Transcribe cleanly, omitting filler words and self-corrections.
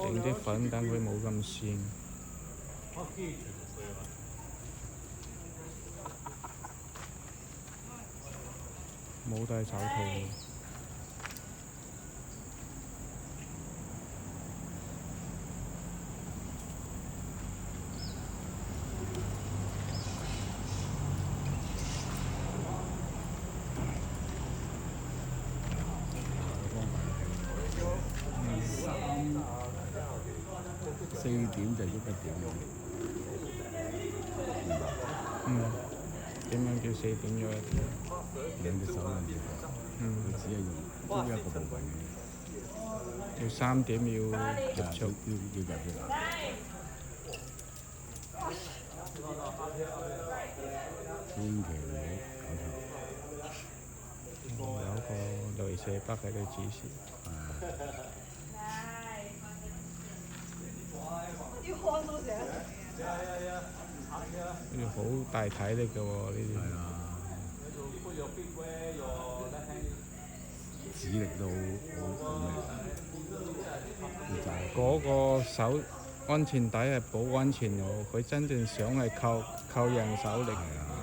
整啲粉，等佢冇咁跣。冇戴手套喎。4點就喐1點咯。點樣叫4點喐1點？兩隻手兩隻腳，佢只係用喐一個部分嘅。要3點要結束。要入嘅。千祈唔好搞錯。有個鐳射筆喺度指示。呢啲好大體力嘅喎，呢啲。係啊。指力都好咩？嗰個手安全帶係保安全喎，佢真正想係靠人手力。係啊。